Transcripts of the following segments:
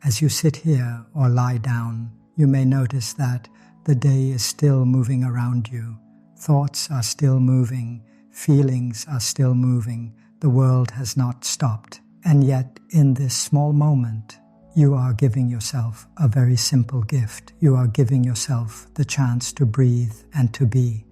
As you sit here or lie down, you may notice that the day is still moving around you. Thoughts are still moving, feelings are still moving, the world has not stopped. And yet, in this small moment, you are giving yourself a very simple gift. You are giving yourself the chance to breathe and to be.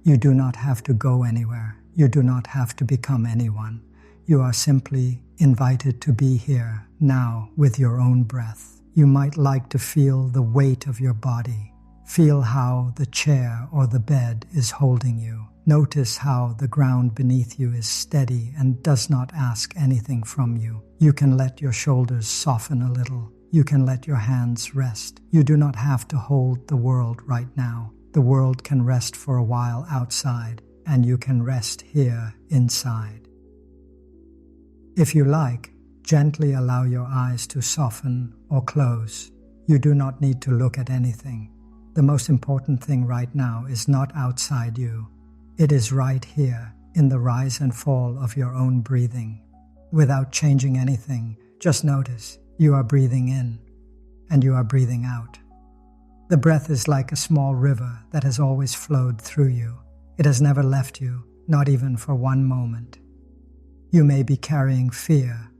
You do not have to go anywhere. You do not have to become anyone. You are simply invited to be here now with your own breath. You might like to feel the weight of your body. Feel how the chair or the bed is holding you. Notice how the ground beneath you is steady and does not ask anything from you. You can let your shoulders soften a little. You can let your hands rest. You do not have to hold the world right now. The world can rest for a while outside, and you can rest here inside. If you like, gently allow your eyes to soften or close. You do not need to look at anything. The most important thing right now is not outside you. It is right here in the rise and fall of your own breathing. Without changing anything, just notice you are breathing in and you are breathing out. The breath is like a small river that has always flowed through you. It has never left you, not even for one moment. You may be carrying fear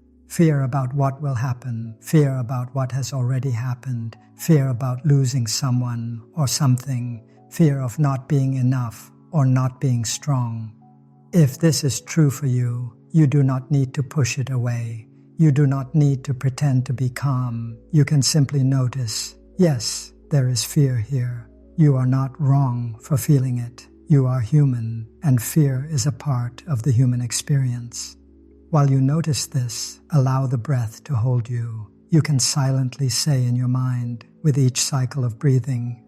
about what will happen, fear about what has already happened, fear about losing someone or something, fear of not being enough or not being strong. If this is true for you, you do not need to push it away. You do not need to pretend to be calm. You can simply notice, yes, there is fear here. You are not wrong for feeling it. You are human, and fear is a part of the human experience. While you notice this, allow the breath to hold you. You can silently say in your mind, with each cycle of breathing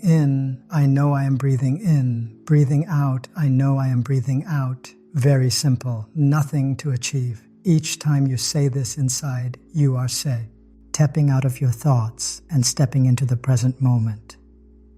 in, I know I am breathing in. Breathing out, I know I am breathing out. Very simple, nothing to achieve. Each time you say this inside, you are stepping out of your thoughts and stepping into the present moment.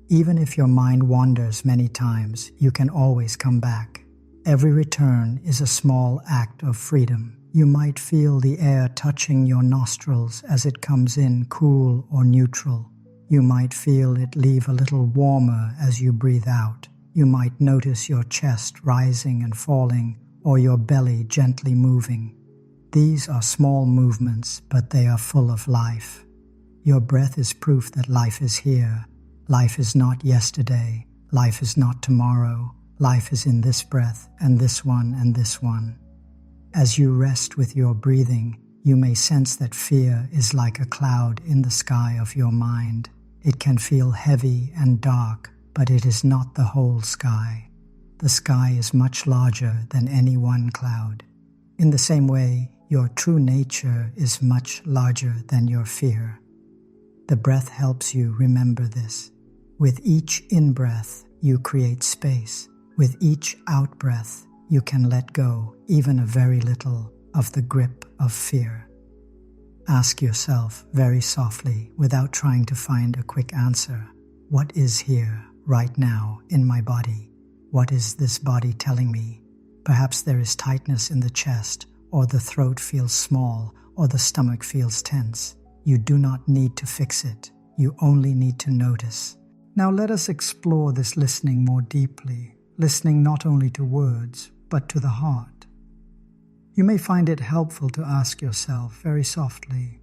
Even if your mind wanders many times, you can always come back. Every return is a small act of freedom. You might feel the air touching your nostrils as it comes in cool or neutral. You might feel it leave a little warmer as you breathe out. You might notice your chest rising and falling or your belly gently moving. These are small movements, but they are full of life. Your breath is proof that life is here. Life is not yesterday. Life is not tomorrow. Life is in this breath and this one and this one. As you rest with your breathing, you may sense that fear is like a cloud in the sky of your mind. It can feel heavy and dark, but it is not the whole sky. The sky is much larger than any one cloud. In the same way, your true nature is much larger than your fear. The breath helps you remember this. With each in-breath, you create space. With each out-breath, you can let go, even a very little, of the grip of fear. Ask yourself very softly, without trying to find a quick answer, what is here, right now, in my body? What is this body telling me? Perhaps there is tightness in the chest, or the throat feels small, or the stomach feels tense. You do not need to fix it. You only need to notice. Now let us explore this listening more deeply. Listening not only to words, but to the heart. You may find it helpful to ask yourself very softly,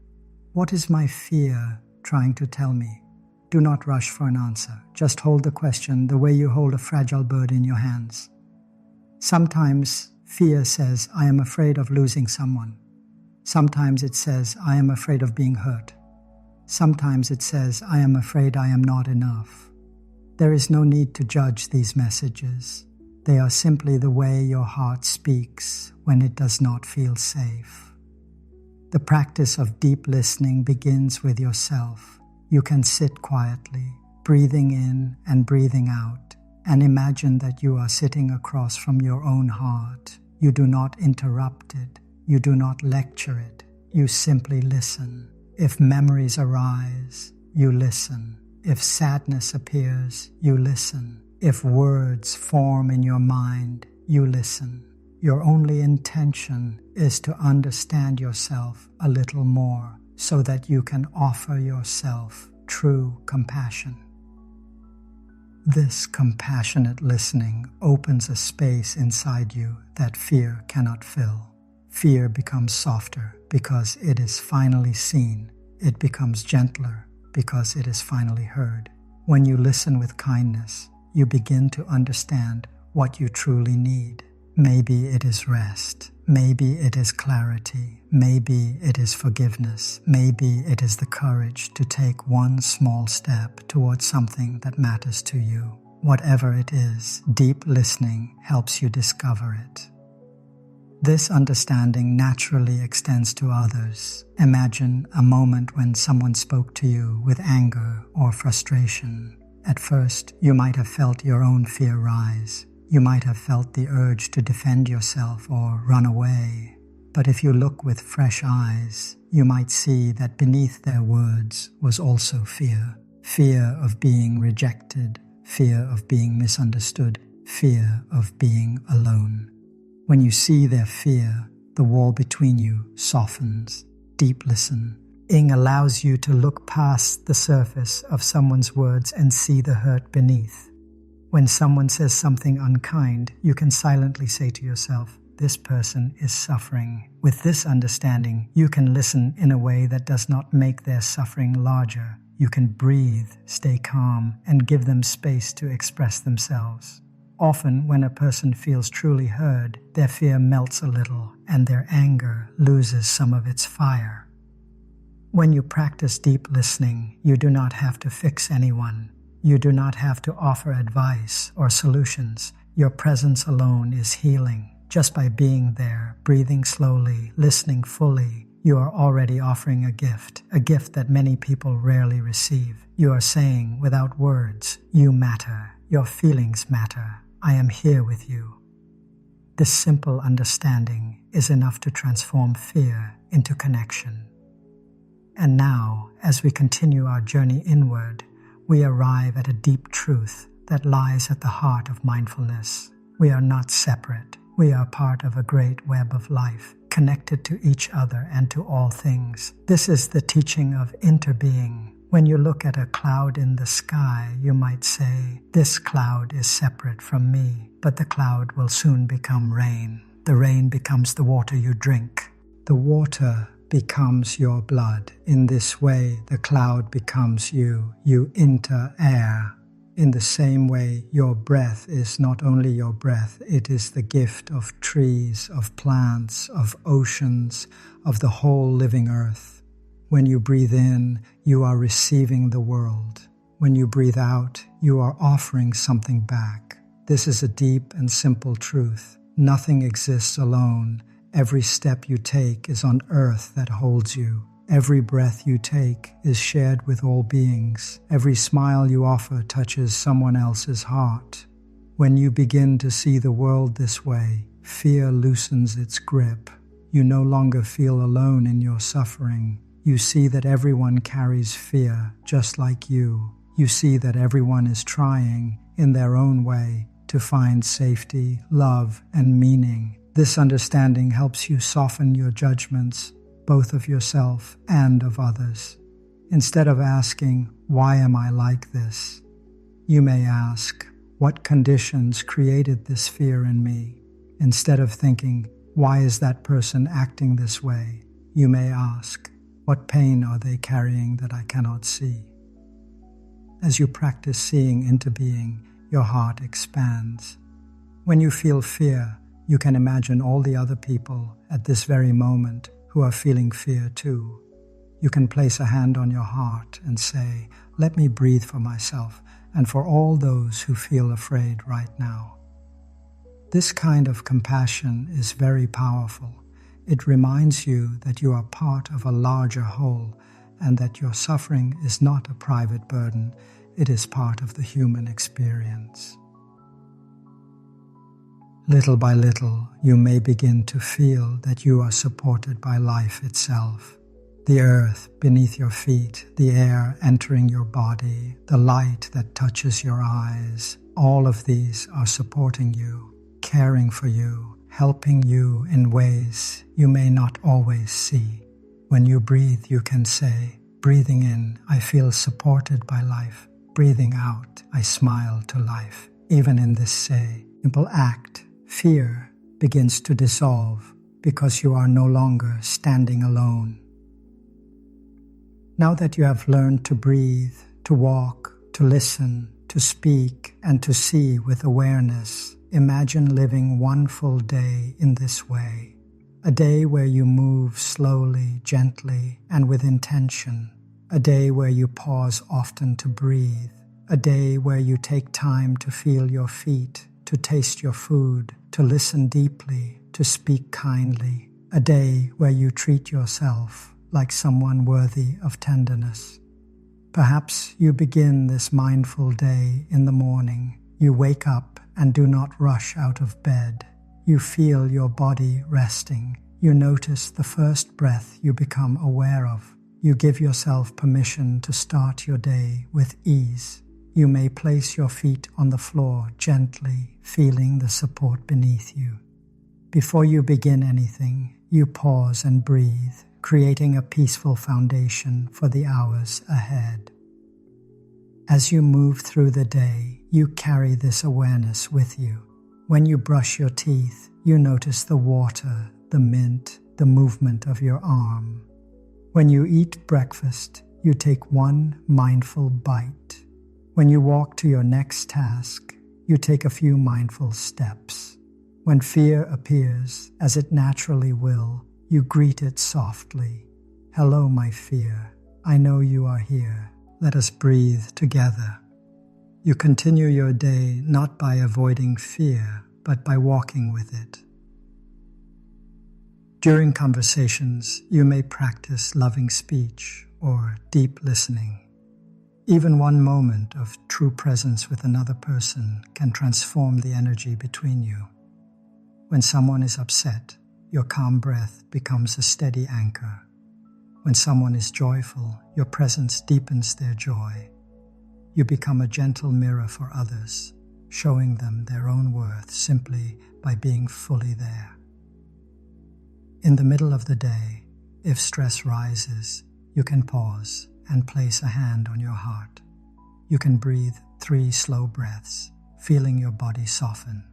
what is my fear trying to tell me? Do not rush for an answer. Just hold the question the way you hold a fragile bird in your hands. Sometimes fear says, I am afraid of losing someone. Sometimes it says, I am afraid of being hurt. Sometimes it says, I am afraid I am not enough. There is no need to judge these messages. They are simply the way your heart speaks when it does not feel safe. The practice of deep listening begins with yourself. You can sit quietly, breathing in and breathing out, and imagine that you are sitting across from your own heart. You do not interrupt it. You do not lecture it. You simply listen. If memories arise, you listen. If sadness appears, you listen. If words form in your mind, you listen. Your only intention is to understand yourself a little more, so that you can offer yourself true compassion. This compassionate listening opens a space inside you that fear cannot fill. Fear becomes softer because it is finally seen. It becomes gentler because it is finally heard. When you listen with kindness, you begin to understand what you truly need. Maybe it is rest. Maybe it is clarity. Maybe it is forgiveness. Maybe it is the courage to take one small step towards something that matters to you. Whatever it is, deep listening helps you discover it. This understanding naturally extends to others. Imagine a moment when someone spoke to you with anger or frustration. At first, you might have felt your own fear rise. You might have felt the urge to defend yourself or run away. But if you look with fresh eyes, you might see that beneath their words was also fear. Fear of being rejected, fear of being misunderstood, fear of being alone. When you see their fear, the wall between you softens. Deep listening allows you to look past the surface of someone's words and see the hurt beneath. When someone says something unkind, you can silently say to yourself, "This person is suffering." With this understanding, you can listen in a way that does not make their suffering larger. You can breathe, stay calm, and give them space to express themselves. Often, when a person feels truly heard, their fear melts a little and their anger loses some of its fire. When you practice deep listening, you do not have to fix anyone. You do not have to offer advice or solutions. Your presence alone is healing. Just by being there, breathing slowly, listening fully, you are already offering a gift that many people rarely receive. You are saying, without words, "You matter. Your feelings matter. I am here with you." This simple understanding is enough to transform fear into connection. And now, as we continue our journey inward, we arrive at a deep truth that lies at the heart of mindfulness. We are not separate. We are part of a great web of life, connected to each other and to all things. This is the teaching of interbeing. When you look at a cloud in the sky, you might say, "This cloud is separate from me," but the cloud will soon become rain. The rain becomes the water you drink. The water becomes your blood. In this way, the cloud becomes you. You enter air. In the same way, your breath is not only your breath, it is the gift of trees, of plants, of oceans, of the whole living earth. When you breathe in, you are receiving the world. When you breathe out, you are offering something back. This is a deep and simple truth. Nothing exists alone. Every step you take is on earth that holds you. Every breath you take is shared with all beings. Every smile you offer touches someone else's heart. When you begin to see the world this way, fear loosens its grip. You no longer feel alone in your suffering. You see that everyone carries fear just like you. You see that everyone is trying, in their own way, to find safety, love, and meaning. This understanding helps you soften your judgments, both of yourself and of others. Instead of asking, "Why am I like this?" you may ask, "What conditions created this fear in me?" Instead of thinking, "Why is that person acting this way?" you may ask, "What pain are they carrying that I cannot see?" As you practice seeing into being, your heart expands. When you feel fear, you can imagine all the other people at this very moment who are feeling fear too. You can place a hand on your heart and say, "Let me breathe for myself and for all those who feel afraid right now." This kind of compassion is very powerful. It reminds you that you are part of a larger whole and that your suffering is not a private burden, it is part of the human experience. Little by little, you may begin to feel that you are supported by life itself. The earth beneath your feet, the air entering your body, the light that touches your eyes, all of these are supporting you, caring for you, helping you in ways you may not always see. When you breathe, you can say, breathing in, I feel supported by life. Breathing out, I smile to life. Even in this simple act, fear begins to dissolve because you are no longer standing alone. Now that you have learned to breathe, to walk, to listen, to speak, and to see with awareness, imagine living one full day in this way. A day where you move slowly, gently, and with intention. A day where you pause often to breathe. A day where you take time to feel your feet, to taste your food, to listen deeply, to speak kindly. A day where you treat yourself like someone worthy of tenderness. Perhaps you begin this mindful day in the morning. You wake up and do not rush out of bed. You feel your body resting. You notice the first breath you become aware of. You give yourself permission to start your day with ease. You may place your feet on the floor gently, feeling the support beneath you. Before you begin anything, you pause and breathe, creating a peaceful foundation for the hours ahead. As you move through the day, you carry this awareness with you. When you brush your teeth, you notice the water, the mint, the movement of your arm. When you eat breakfast, you take one mindful bite. When you walk to your next task, you take a few mindful steps. When fear appears, as it naturally will, you greet it softly. Hello, my fear. I know you are here. Let us breathe together. You continue your day not by avoiding fear, but by walking with it. During conversations, you may practice loving speech or deep listening. Even one moment of true presence with another person can transform the energy between you. When someone is upset, your calm breath becomes a steady anchor. When someone is joyful, your presence deepens their joy. You become a gentle mirror for others, showing them their own worth simply by being fully there. In the middle of the day, if stress rises, you can pause and place a hand on your heart. You can breathe 3 slow breaths, feeling your body soften.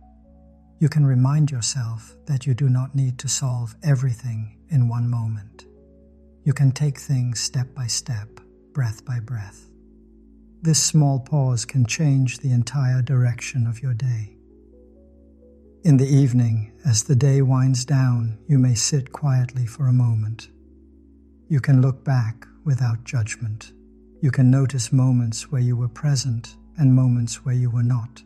You can remind yourself that you do not need to solve everything in one moment. You can take things step by step, breath by breath. This small pause can change the entire direction of your day. In the evening, as the day winds down, you may sit quietly for a moment. You can look back without judgment. You can notice moments where you were present and moments where you were not.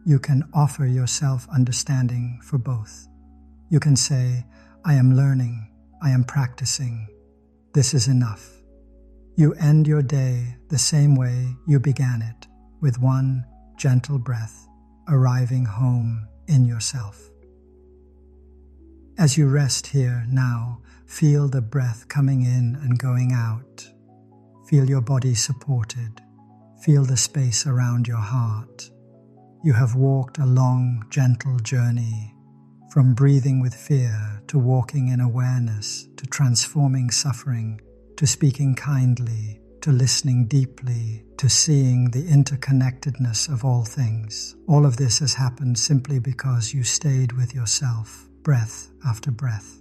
You can offer yourself understanding for both. You can say, I am learning, I am practicing. This is enough. You end your day the same way you began it, with one gentle breath, arriving home in yourself. As you rest here now, feel the breath coming in and going out. Feel your body supported. Feel the space around your heart. You have walked a long, gentle journey, from breathing with fear to walking in awareness, to transforming suffering, to speaking kindly, to listening deeply, to seeing the interconnectedness of all things. All of this has happened simply because you stayed with yourself, breath after breath.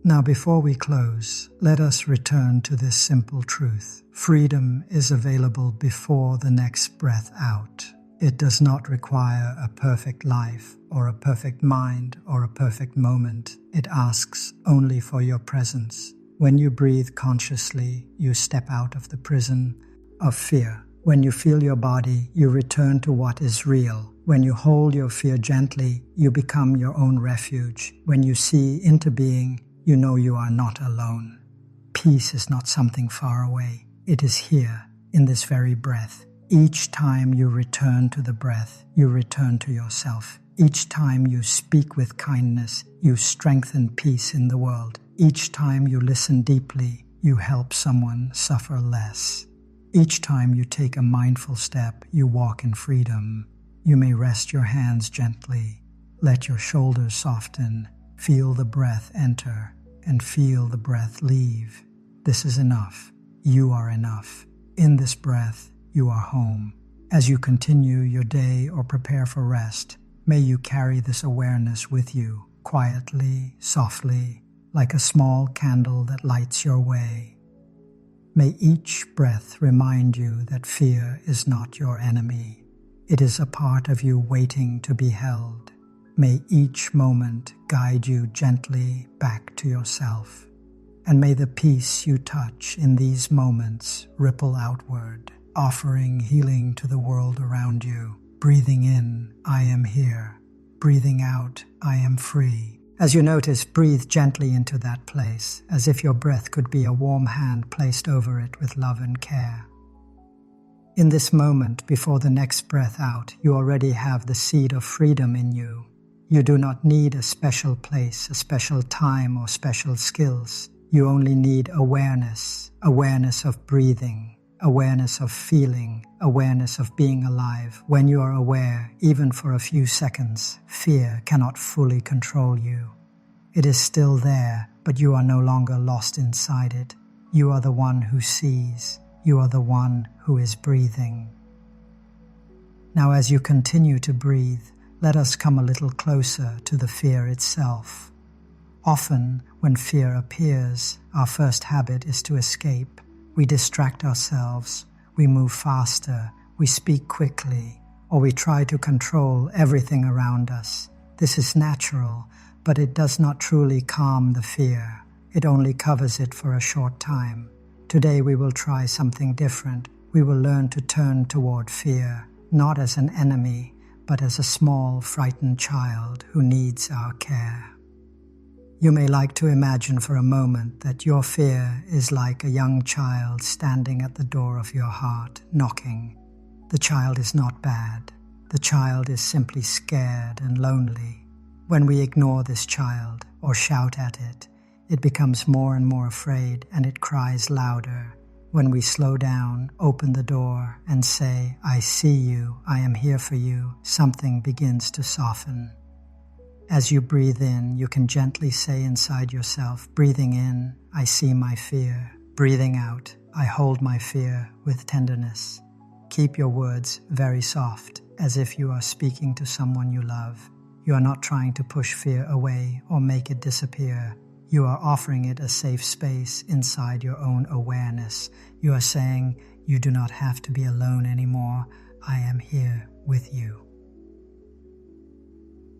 Now, before we close, let us return to this simple truth. Freedom is available before the next breath out. It does not require a perfect life, or a perfect mind, or a perfect moment. It asks only for your presence. When you breathe consciously, you step out of the prison of fear. When you feel your body, you return to what is real. When you hold your fear gently, you become your own refuge. When you see into being, you know you are not alone. Peace is not something far away. It is here, in this very breath. Each time you return to the breath, you return to yourself. Each time you speak with kindness, you strengthen peace in the world. Each time you listen deeply, you help someone suffer less. Each time you take a mindful step, you walk in freedom. You may rest your hands gently. Let your shoulders soften. Feel the breath enter. and feel the breath leave. This is enough. You are enough. In this breath, you are home. As you continue your day or prepare for rest, may you carry this awareness with you, quietly, softly, like a small candle that lights your way. May each breath remind you that fear is not your enemy. It is a part of you waiting to be held. May each moment guide you gently back to yourself. And may the peace you touch in these moments ripple outward, offering healing to the world around you. Breathing in, I am here. Breathing out, I am free. As you notice, breathe gently into that place, as if your breath could be a warm hand placed over it with love and care. In this moment, before the next breath out, you already have the seed of freedom in you. You do not need a special place, a special time, or special skills. You only need awareness, awareness of breathing, awareness of feeling, awareness of being alive. When you are aware, even for a few seconds, fear cannot fully control you. It is still there, but you are no longer lost inside it. You are the one who sees. You are the one who is breathing. Now, as you continue to breathe, let us come a little closer to the fear itself. Often, when fear appears, our first habit is to escape. We distract ourselves, we move faster, we speak quickly, or we try to control everything around us. This is natural, but it does not truly calm the fear. It only covers it for a short time. Today we will try something different. We will learn to turn toward fear, not as an enemy, but as a small, frightened child who needs our care. You may like to imagine for a moment that your fear is like a young child standing at the door of your heart, knocking. The child is not bad. The child is simply scared and lonely. When we ignore this child or shout at it, it becomes more and more afraid and it cries louder. When we slow down, open the door, and say, I see you, I am here for you, something begins to soften. As you breathe in, you can gently say inside yourself, breathing in, I see my fear. Breathing out, I hold my fear with tenderness. Keep your words very soft, as if you are speaking to someone you love. You are not trying to push fear away or make it disappear. You are offering it a safe space inside your own awareness. You are saying, you do not have to be alone anymore. I am here with you.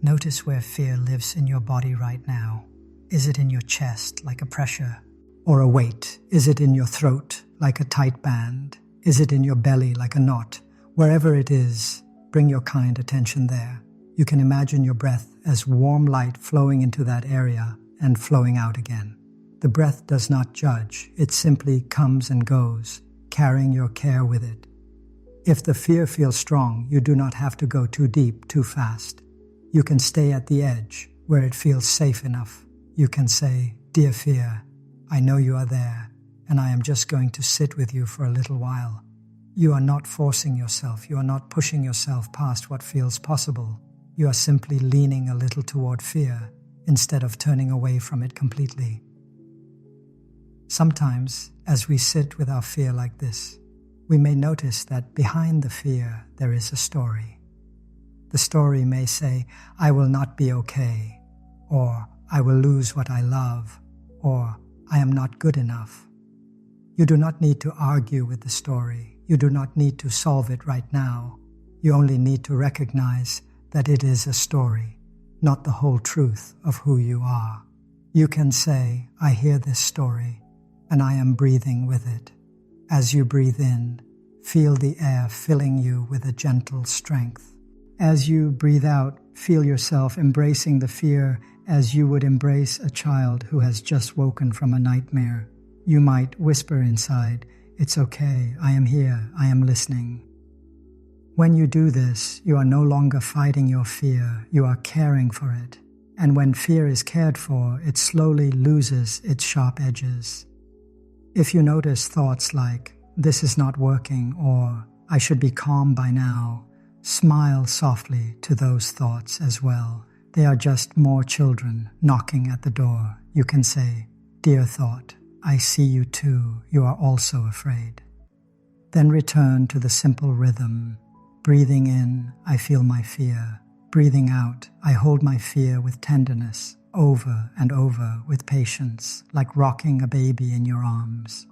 Notice where fear lives in your body right now. Is it in your chest like a pressure or a weight? Is it in your throat like a tight band? Is it in your belly like a knot? Wherever it is, bring your kind attention there. You can imagine your breath as warm light flowing into that area and flowing out again. The breath does not judge. It simply comes and goes, carrying your care with it. If the fear feels strong, you do not have to go too deep, too fast. You can stay at the edge where it feels safe enough. You can say, Dear fear, I know you are there, and I am just going to sit with you for a little while. You are not forcing yourself. You are not pushing yourself past what feels possible. You are simply leaning a little toward fear instead of turning away from it completely. Sometimes, as we sit with our fear like this, we may notice that behind the fear there is a story. The story may say, I will not be okay, or I will lose what I love, or I am not good enough. You do not need to argue with the story. You do not need to solve it right now. You only need to recognize that it is a story, not the whole truth of who you are. You can say, I hear this story, and I am breathing with it. As you breathe in, feel the air filling you with a gentle strength. As you breathe out, feel yourself embracing the fear as you would embrace a child who has just woken from a nightmare. You might whisper inside, It's okay, I am here, I am listening. When you do this, you are no longer fighting your fear, you are caring for it. And when fear is cared for, it slowly loses its sharp edges. If you notice thoughts like, this is not working, or I should be calm by now, smile softly to those thoughts as well. They are just more children knocking at the door. You can say, Dear thought, I see you too. You are also afraid. Then return to the simple rhythm. Breathing in, I feel my fear. Breathing out, I hold my fear with tenderness, over and over with patience, like rocking a baby in your arms.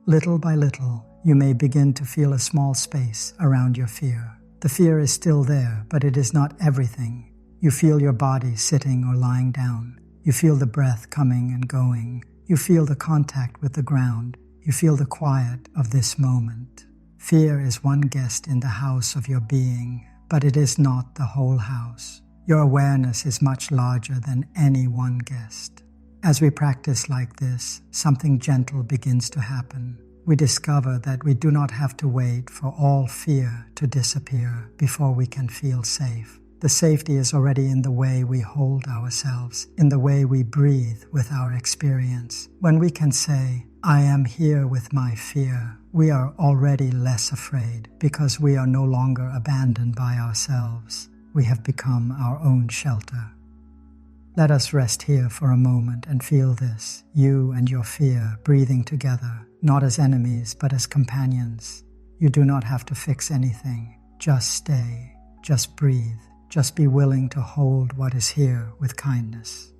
Little by little, you may begin to feel a small space around your fear. The fear is still there, but it is not everything. You feel your body sitting or lying down. You feel the breath coming and going. You feel the contact with the ground. You feel the quiet of this moment. Fear is one guest in the house of your being, but it is not the whole house. Your awareness is much larger than any one guest. As we practice like this, something gentle begins to happen. We discover that we do not have to wait for all fear to disappear before we can feel safe. The safety is already in the way we hold ourselves, in the way we breathe with our experience. When we can say, I am here with my fear, we are already less afraid because we are no longer abandoned by ourselves. We have become our own shelter. Let us rest here for a moment and feel this, you and your fear breathing together, not as enemies but as companions. You do not have to fix anything. Just stay, just breathe, just be willing to hold what is here with kindness.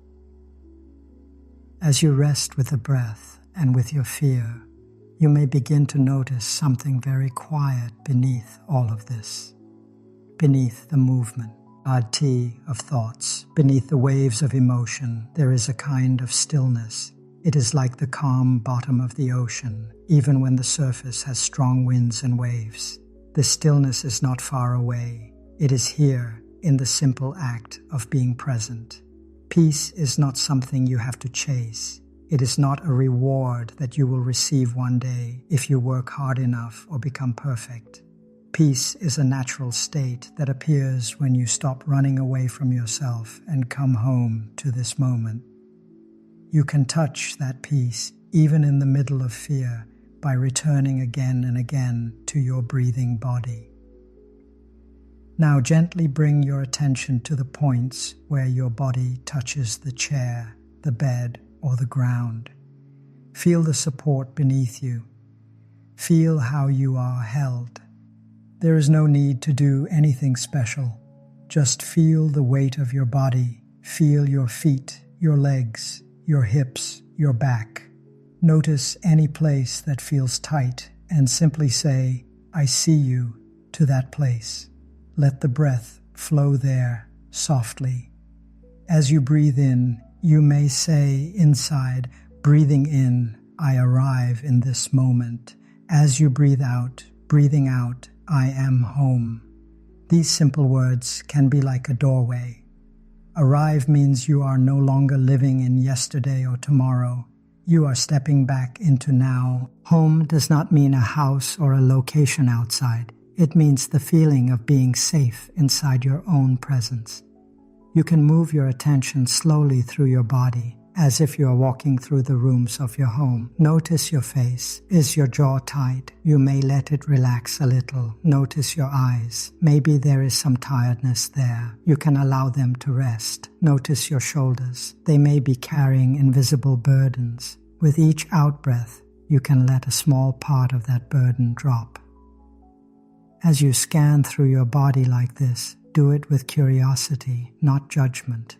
As you rest with the breath and with your fear, you may begin to notice something very quiet beneath all of this. Beneath the movement, of thoughts, beneath the waves of emotion, there is a kind of stillness. It is like the calm bottom of the ocean, even when the surface has strong winds and waves. The stillness is not far away. It is here in the simple act of being present. Peace is not something you have to chase. It is not a reward that you will receive one day if you work hard enough or become perfect. Peace is a natural state that appears when you stop running away from yourself and come home to this moment. You can touch that peace even in the middle of fear by returning again and again to your breathing body. Now gently bring your attention to the points where your body touches the chair, the bed, or the ground. Feel the support beneath you. Feel how you are held. There is no need to do anything special. Just feel the weight of your body. Feel your feet, your legs, your hips, your back. Notice any place that feels tight and simply say, I see you, to that place. Let the breath flow there softly. As you breathe in, you may say inside, breathing in, I arrive in this moment. As you breathe out, breathing out, I am home. These simple words can be like a doorway. Arrive means you are no longer living in yesterday or tomorrow. You are stepping back into now. Home does not mean a house or a location outside. It means the feeling of being safe inside your own presence. You can move your attention slowly through your body, as if you are walking through the rooms of your home. Notice your face. Is your jaw tight? You may let it relax a little. Notice your eyes. Maybe there is some tiredness there. You can allow them to rest. Notice your shoulders. They may be carrying invisible burdens. With each out-breath, you can let a small part of that burden drop. As you scan through your body like this, do it with curiosity, not judgment.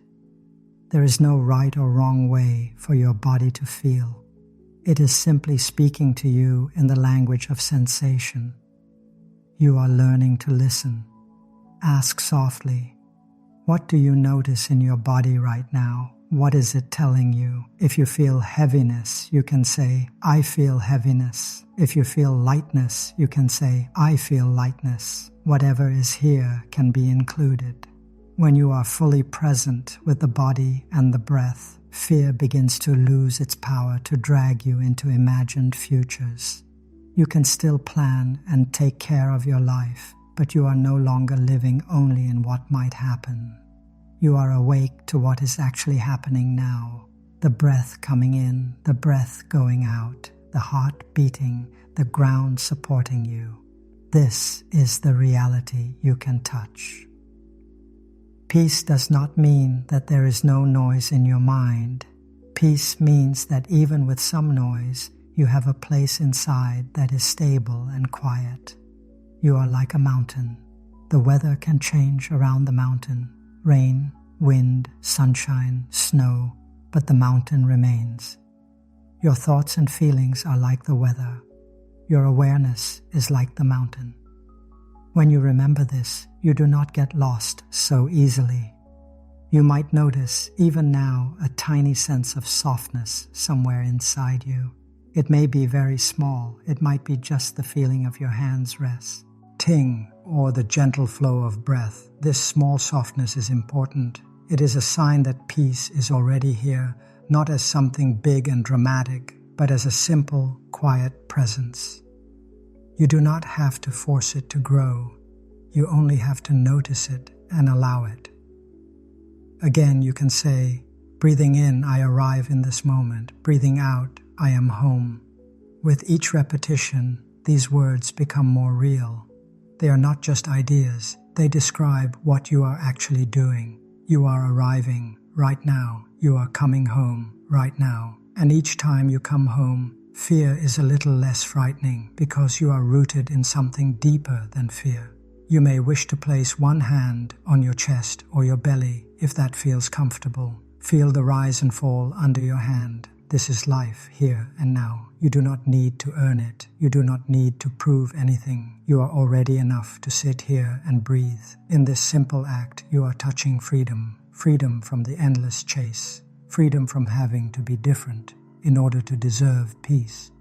There is no right or wrong way for your body to feel. It is simply speaking to you in the language of sensation. You are learning to listen. Ask softly, what do you notice in your body right now? What is it telling you? If you feel heaviness, you can say, I feel heaviness. If you feel lightness, you can say, I feel lightness. Whatever is here can be included. When you are fully present with the body and the breath, fear begins to lose its power to drag you into imagined futures. You can still plan and take care of your life, but you are no longer living only in what might happen. You are awake to what is actually happening now. The breath coming in, the breath going out, the heart beating, the ground supporting you. This is the reality you can touch. Peace does not mean that there is no noise in your mind. Peace means that even with some noise, you have a place inside that is stable and quiet. You are like a mountain. The weather can change around the mountain. Rain, wind, sunshine, snow, but the mountain remains. Your thoughts and feelings are like the weather. Your awareness is like the mountain. When you remember this, you do not get lost so easily. You might notice, even now, a tiny sense of softness somewhere inside you. It may be very small. It might be just the feeling of your hands rest. Ting, or the gentle flow of breath. This small softness is important. It is a sign that peace is already here, not as something big and dramatic, but as a simple, quiet presence. You do not have to force it to grow. You only have to notice it and allow it. Again, you can say, breathing in, I arrive in this moment. Breathing out, I am home. With each repetition, these words become more real. They are not just ideas. They describe what you are actually doing. You are arriving right now. You are coming home right now. And each time you come home, fear is a little less frightening because you are rooted in something deeper than fear. You may wish to place one hand on your chest or your belly if that feels comfortable. Feel the rise and fall under your hand. This is life here and now. You do not need to earn it. You do not need to prove anything. You are already enough to sit here and breathe. In this simple act, you are touching freedom. Freedom from the endless chase. Freedom from having to be different in order to deserve peace.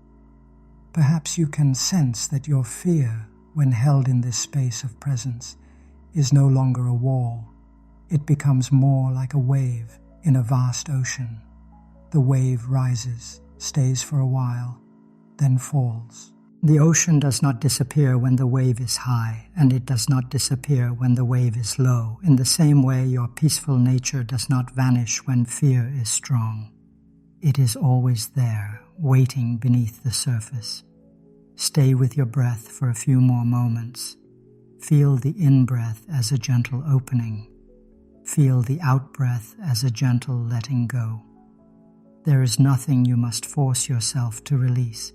Perhaps you can sense that your fear, when held in this space of presence, is no longer a wall. It becomes more like a wave in a vast ocean. The wave rises, stays for a while, then falls. The ocean does not disappear when the wave is high, and it does not disappear when the wave is low. In the same way, your peaceful nature does not vanish when fear is strong. It is always there, waiting beneath the surface. Stay with your breath for a few more moments. Feel the in-breath as a gentle opening. Feel the out-breath as a gentle letting go. There is nothing you must force yourself to release.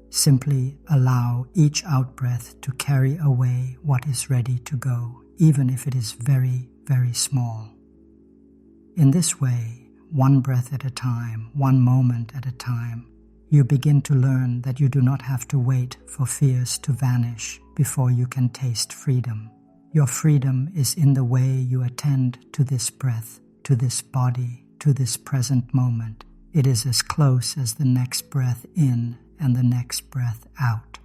Simply allow each out-breath to carry away what is ready to go, even if it is very, very small. In this way, one breath at a time, one moment at a time, you begin to learn that you do not have to wait for fears to vanish before you can taste freedom. Your freedom is in the way you attend to this breath, to this body, to this present moment. It is as close as the next breath in and the next breath out.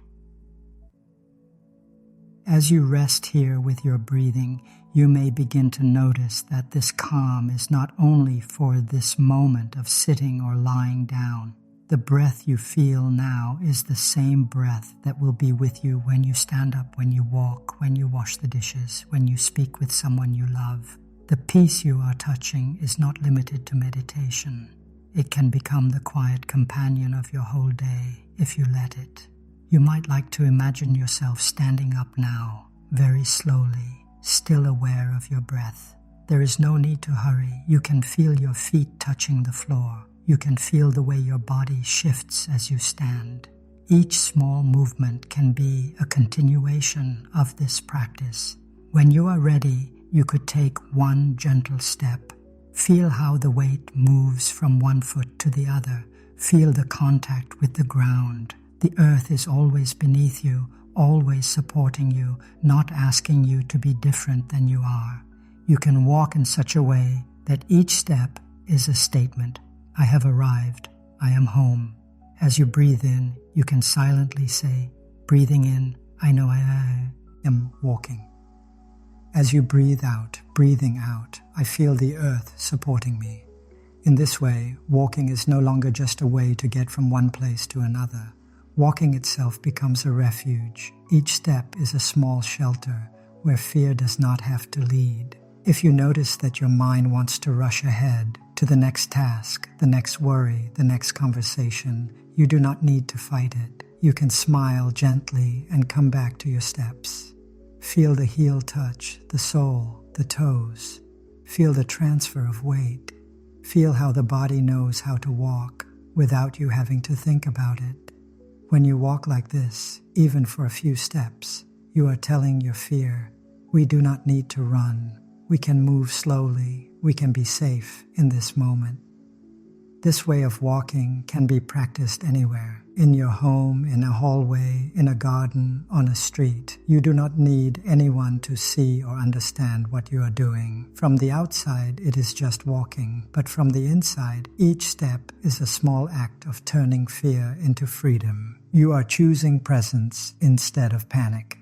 As you rest here with your breathing, you may begin to notice that this calm is not only for this moment of sitting or lying down. The breath you feel now is the same breath that will be with you when you stand up, when you walk, when you wash the dishes, when you speak with someone you love. The peace you are touching is not limited to meditation. It can become the quiet companion of your whole day if you let it. You might like to imagine yourself standing up now, very slowly, still aware of your breath. There is no need to hurry. You can feel your feet touching the floor. You can feel the way your body shifts as you stand. Each small movement can be a continuation of this practice. When you are ready, you could take one gentle step. Feel how the weight moves from one foot to the other. Feel the contact with the ground. The earth is always beneath you, always supporting you, not asking you to be different than you are. You can walk in such a way that each step is a statement. I have arrived. I am home. As you breathe in, you can silently say, breathing in, I know I am walking. As you breathe out, breathing out, I feel the earth supporting me. In this way, walking is no longer just a way to get from one place to another. Walking itself becomes a refuge. Each step is a small shelter where fear does not have to lead. If you notice that your mind wants to rush ahead to the next task, the next worry, the next conversation, you do not need to fight it. You can smile gently and come back to your steps. Feel the heel touch, the sole, the toes. Feel the transfer of weight. Feel how the body knows how to walk without you having to think about it. When you walk like this, even for a few steps, you are telling your fear, we do not need to run. We can move slowly. We can be safe in this moment. This way of walking can be practiced anywhere, in your home, in a hallway, in a garden, on a street. You do not need anyone to see or understand what you are doing. From the outside, it is just walking, but from the inside, each step is a small act of turning fear into freedom. You are choosing presence instead of panic.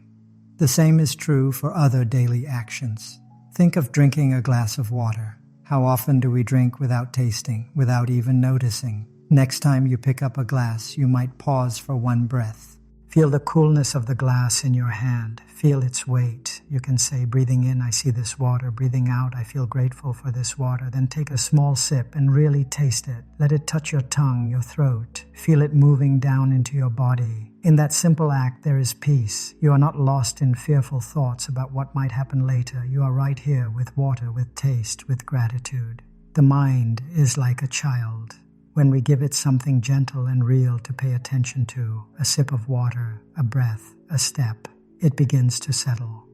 The same is true for other daily actions. Think of drinking a glass of water. How often do we drink without tasting, without even noticing? Next time you pick up a glass, you might pause for one breath. Feel the coolness of the glass in your hand. Feel its weight. You can say, breathing in, I see this water. Breathing out, I feel grateful for this water. Then take a small sip and really taste it. Let it touch your tongue, your throat. Feel it moving down into your body. In that simple act, there is peace. You are not lost in fearful thoughts about what might happen later. You are right here with water, with taste, with gratitude. The mind is like a child. When we give it something gentle and real to pay attention to, a sip of water, a breath, a step, it begins to settle.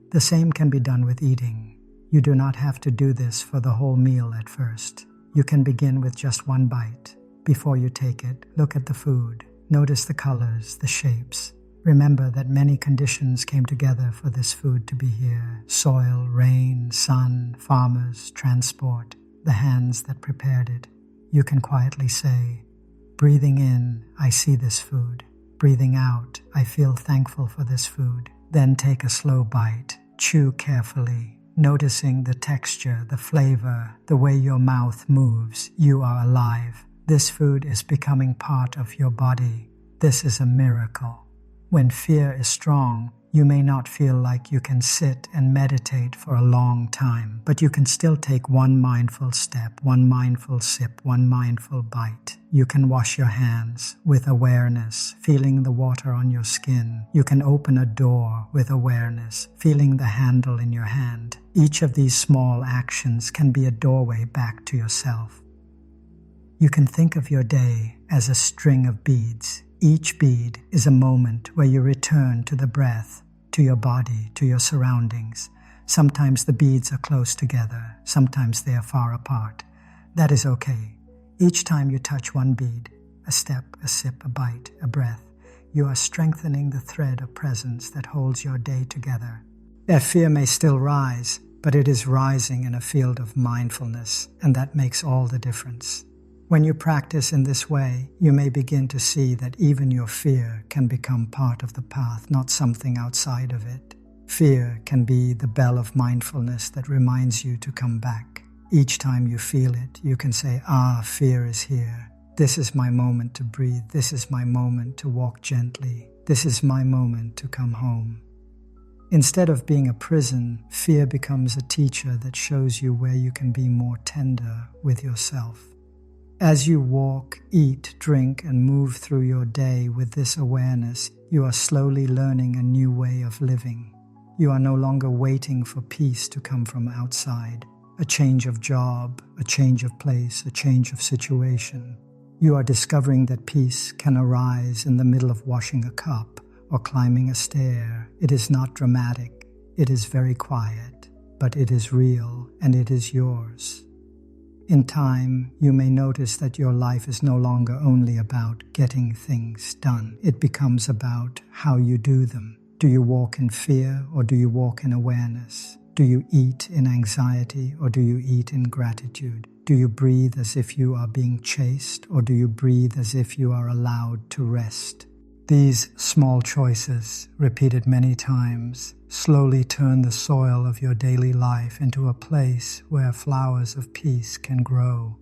The same can be done with eating. You do not have to do this for the whole meal at first. You can begin with just one bite. Before you take it, look at the food. Notice the colors, the shapes. Remember that many conditions came together for this food to be here. Soil, rain, sun, farmers, transport, the hands that prepared it. You can quietly say, breathing in, I see this food. Breathing out, I feel thankful for this food. Then take a slow bite. Chew carefully, noticing the texture, the flavor, the way your mouth moves. You are alive. This food is becoming part of your body. This is a miracle. When fear is strong, you may not feel like you can sit and meditate for a long time, but you can still take one mindful step, one mindful sip, one mindful bite. You can wash your hands with awareness, feeling the water on your skin. You can open a door with awareness, feeling the handle in your hand. Each of these small actions can be a doorway back to yourself. You can think of your day as a string of beads. Each bead is a moment where you return to the breath, to your body, to your surroundings. Sometimes the beads are close together, sometimes they are far apart. That is okay. Each time you touch one bead, a step, a sip, a bite, a breath, you are strengthening the thread of presence that holds your day together. That fear may still rise, but it is rising in a field of mindfulness, and that makes all the difference. When you practice in this way, you may begin to see that even your fear can become part of the path, not something outside of it. Fear can be the bell of mindfulness that reminds you to come back. Each time you feel it, you can say, fear is here. This is my moment to breathe. This is my moment to walk gently. This is my moment to come home. Instead of being a prison, fear becomes a teacher that shows you where you can be more tender with yourself. As you walk, eat, drink, and move through your day with this awareness, you are slowly learning a new way of living. You are no longer waiting for peace to come from outside, a change of job, a change of place, a change of situation. You are discovering that peace can arise in the middle of washing a cup or climbing a stair. It is not dramatic, it is very quiet, but it is real and it is yours. In time, you may notice that your life is no longer only about getting things done. It becomes about how you do them. Do you walk in fear or do you walk in awareness? Do you eat in anxiety or do you eat in gratitude? Do you breathe as if you are being chased or do you breathe as if you are allowed to rest? These small choices, repeated many times, slowly turn the soil of your daily life into a place where flowers of peace can grow.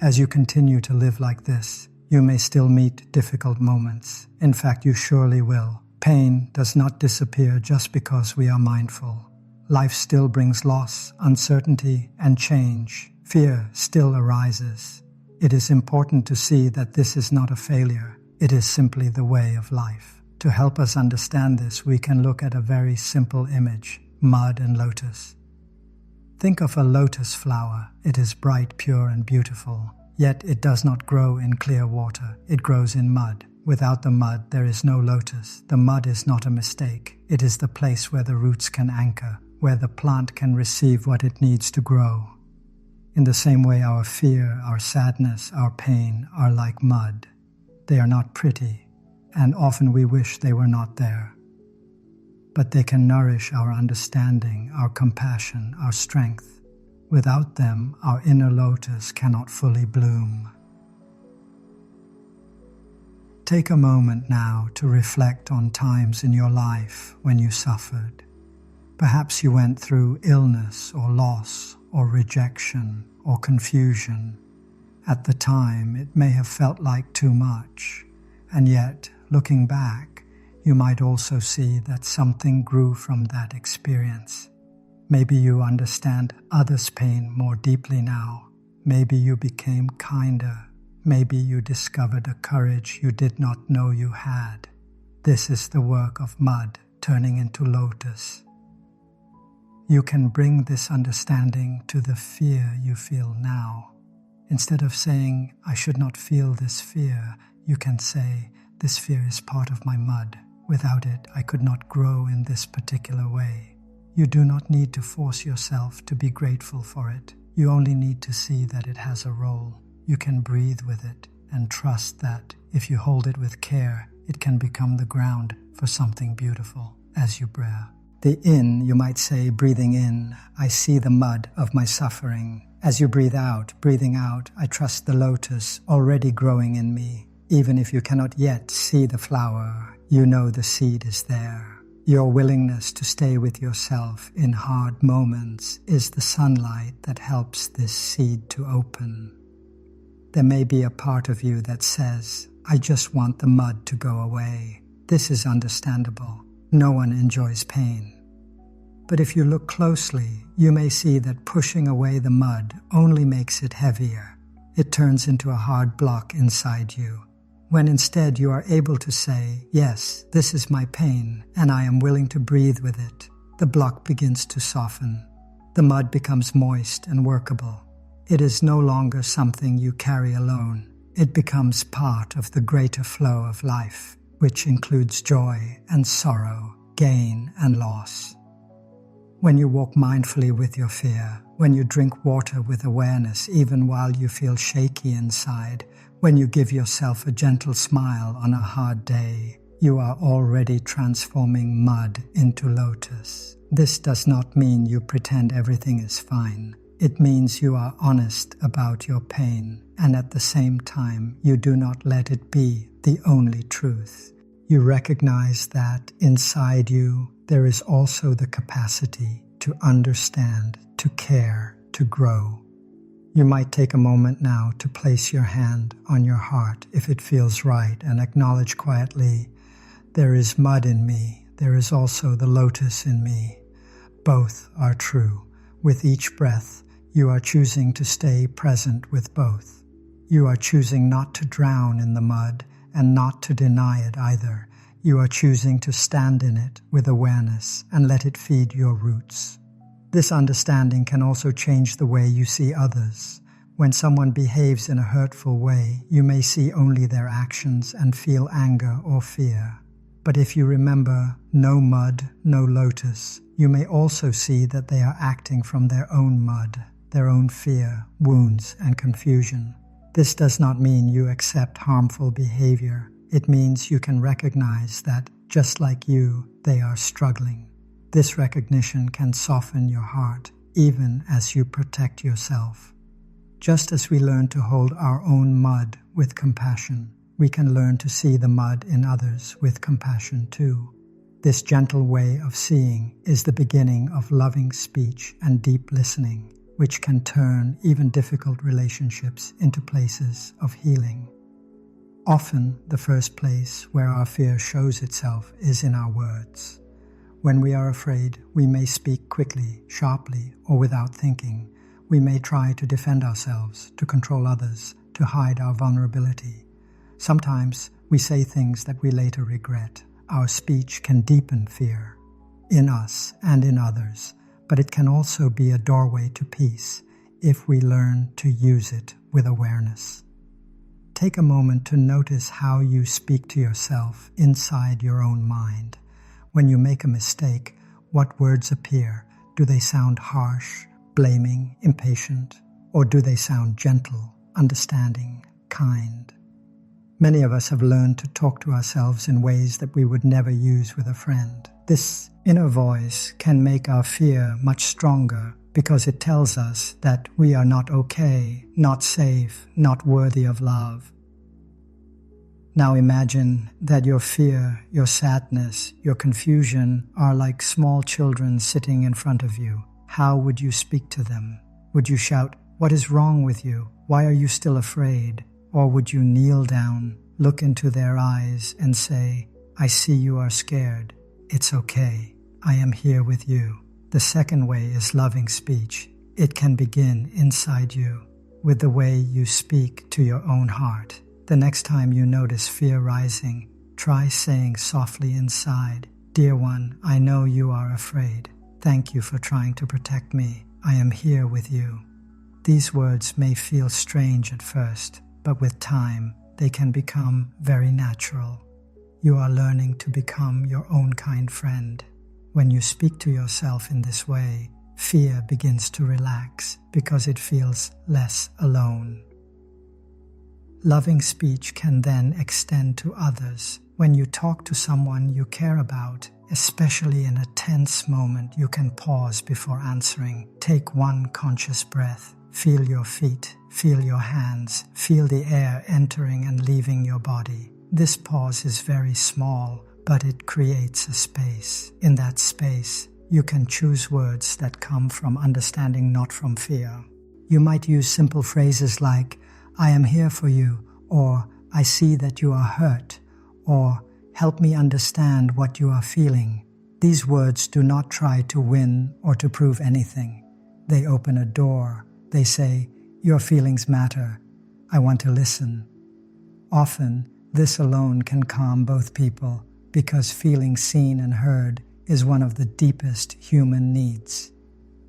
As you continue to live like this, you may still meet difficult moments. In fact, you surely will. Pain does not disappear just because we are mindful. Life still brings loss, uncertainty, and change. Fear still arises. It is important to see that this is not a failure. It is simply the way of life. To help us understand this, we can look at a very simple image, mud and lotus. Think of a lotus flower. It is bright, pure, and beautiful. Yet it does not grow in clear water. It grows in mud. Without the mud, there is no lotus. The mud is not a mistake. It is the place where the roots can anchor, where the plant can receive what it needs to grow. In the same way, our fear, our sadness, our pain are like mud. They are not pretty, and often we wish they were not there. But they can nourish our understanding, our compassion, our strength. Without them, our inner lotus cannot fully bloom. Take a moment now to reflect on times in your life when you suffered. Perhaps you went through illness or loss or rejection or confusion. At the time, it may have felt like too much, and yet, looking back, you might also see that something grew from that experience. Maybe you understand others' pain more deeply now. Maybe you became kinder. Maybe you discovered a courage you did not know you had. This is the work of mud turning into lotus. You can bring this understanding to the fear you feel now. Instead of saying, "I should not feel this fear," you can say, "This fear is part of my mud. Without it, I could not grow in this particular way." You do not need to force yourself to be grateful for it. You only need to see that it has a role. You can breathe with it and trust that if you hold it with care, it can become the ground for something beautiful as you breathe. The in, you might say, breathing in, "I see the mud of my suffering." As you breathing out, "I trust the lotus already growing in me." Even if you cannot yet see the flower, you know the seed is there. Your willingness to stay with yourself in hard moments is the sunlight that helps this seed to open. There may be a part of you that says, "I just want the mud to go away." This is understandable. No one enjoys pain. But if you look closely, you may see that pushing away the mud only makes it heavier. It turns into a hard block inside you. When instead you are able to say, "Yes, this is my pain, and I am willing to breathe with it," the block begins to soften. The mud becomes moist and workable. It is no longer something you carry alone. It becomes part of the greater flow of life, which includes joy and sorrow, gain and loss. When you walk mindfully with your fear, when you drink water with awareness even while you feel shaky inside, when you give yourself a gentle smile on a hard day, you are already transforming mud into lotus. This does not mean you pretend everything is fine. It means you are honest about your pain, and at the same time, you do not let it be the only truth. You recognize that inside you, there is also the capacity to understand, to care, to grow. You might take a moment now to place your hand on your heart if it feels right and acknowledge quietly, "There is mud in me. There is also the lotus in me. Both are true." With each breath, you are choosing to stay present with both. You are choosing not to drown in the mud and not to deny it either. You are choosing to stand in it with awareness and let it feed your roots. This understanding can also change the way you see others. When someone behaves in a hurtful way, you may see only their actions and feel anger or fear. But if you remember, no mud, no lotus, you may also see that they are acting from their own mud, their own fear, wounds, and confusion. This does not mean you accept harmful behavior. It means you can recognize that, just like you, they are struggling. This recognition can soften your heart, even as you protect yourself. Just as we learn to hold our own mud with compassion, we can learn to see the mud in others with compassion too. This gentle way of seeing is the beginning of loving speech and deep listening, which can turn even difficult relationships into places of healing. Often, the first place where our fear shows itself is in our words. When we are afraid, we may speak quickly, sharply, or without thinking. We may try to defend ourselves, to control others, to hide our vulnerability. Sometimes we say things that we later regret. Our speech can deepen fear in us and in others, but it can also be a doorway to peace if we learn to use it with awareness. Take a moment to notice how you speak to yourself inside your own mind. When you make a mistake, what words appear? Do they sound harsh, blaming, impatient, or do they sound gentle, understanding, kind? Many of us have learned to talk to ourselves in ways that we would never use with a friend. This inner voice can make our fear much stronger because it tells us that we are not okay, not safe, not worthy of love. Now imagine that your fear, your sadness, your confusion are like small children sitting in front of you. How would you speak to them? Would you shout, "What is wrong with you? Why are you still afraid?" Or would you kneel down, look into their eyes and say, "I see you are scared. It's okay. I am here with you." The second way is loving speech. It can begin inside you with the way you speak to your own heart. The next time you notice fear rising, try saying softly inside, "Dear one, I know you are afraid. Thank you for trying to protect me. I am here with you." These words may feel strange at first, but with time, they can become very natural. You are learning to become your own kind friend. When you speak to yourself in this way, fear begins to relax because it feels less alone. Loving speech can then extend to others. When you talk to someone you care about, especially in a tense moment, you can pause before answering. Take one conscious breath. Feel your feet, feel your hands, feel the air entering and leaving your body. This pause is very small, but it creates a space. In that space, you can choose words that come from understanding, not from fear. You might use simple phrases like, "I am here for you," or "I see that you are hurt," or "Help me understand what you are feeling." These words do not try to win or to prove anything. They open a door. They say, "Your feelings matter. I want to listen." Often, this alone can calm both people because feeling seen and heard is one of the deepest human needs.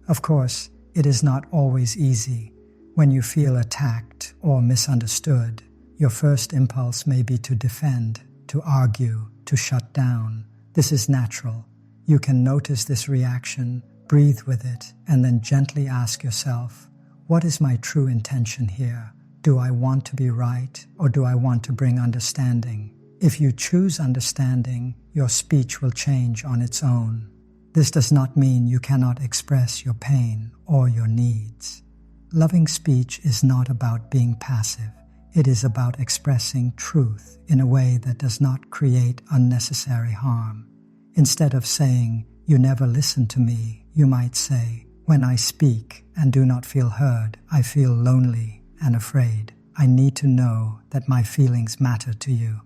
Of course, it is not always easy. When you feel attacked or misunderstood, your first impulse may be to defend, to argue, to shut down. This is natural. You can notice this reaction, breathe with it, and then gently ask yourself, what is my true intention here? Do I want to be right, or do I want to bring understanding? If you choose understanding, your speech will change on its own. This does not mean you cannot express your pain or your needs. Loving speech is not about being passive. It is about expressing truth in a way that does not create unnecessary harm. Instead of saying, "You never listen to me," you might say, "When I speak and do not feel heard, I feel lonely and afraid. I need to know that my feelings matter to you."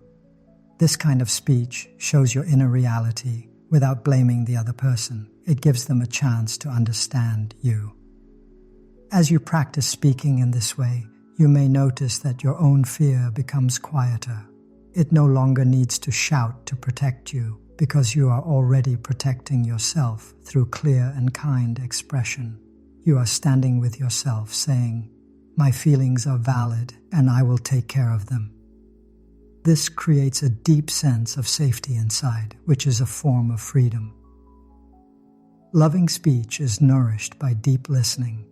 This kind of speech shows your inner reality without blaming the other person. It gives them a chance to understand you. As you practice speaking in this way, you may notice that your own fear becomes quieter. It no longer needs to shout to protect you because you are already protecting yourself through clear and kind expression. You are standing with yourself saying, "My feelings are valid and I will take care of them." This creates a deep sense of safety inside, which is a form of freedom. Loving speech is nourished by deep listening.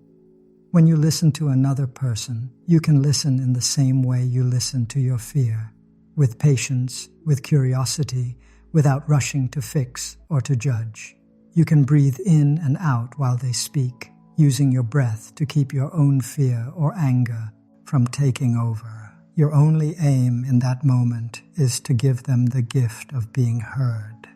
When you listen to another person, you can listen in the same way you listen to your fear, with patience, with curiosity, without rushing to fix or to judge. You can breathe in and out while they speak, using your breath to keep your own fear or anger from taking over. Your only aim in that moment is to give them the gift of being heard.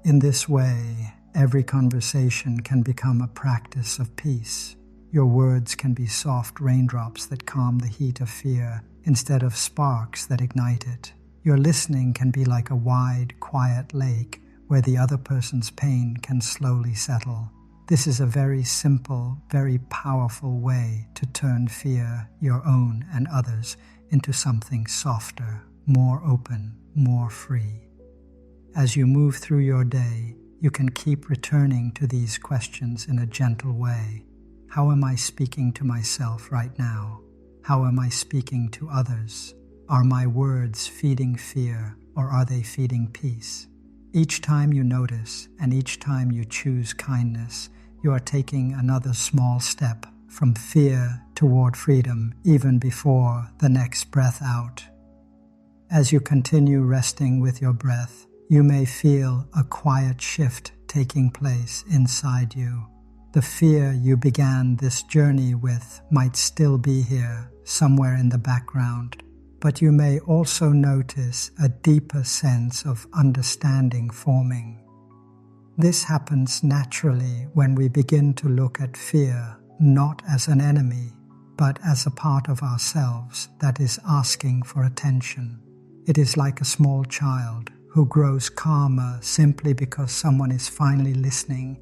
In this way, every conversation can become a practice of peace. Your words can be soft raindrops that calm the heat of fear instead of sparks that ignite it. Your listening can be like a wide, quiet lake where the other person's pain can slowly settle. This is a very simple, very powerful way to turn fear, your own and others, into something softer, more open, more free. As you move through your day, you can keep returning to these questions in a gentle way. How am I speaking to myself right now? How am I speaking to others? Are my words feeding fear, or are they feeding peace? Each time you notice and each time you choose kindness, you are taking another small step from fear toward freedom, even before the next breath out. As you continue resting with your breath, you may feel a quiet shift taking place inside you. The fear you began this journey with might still be here, somewhere in the background, but you may also notice a deeper sense of understanding forming. This happens naturally when we begin to look at fear not as an enemy, but as a part of ourselves that is asking for attention. It is like a small child who grows calmer simply because someone is finally listening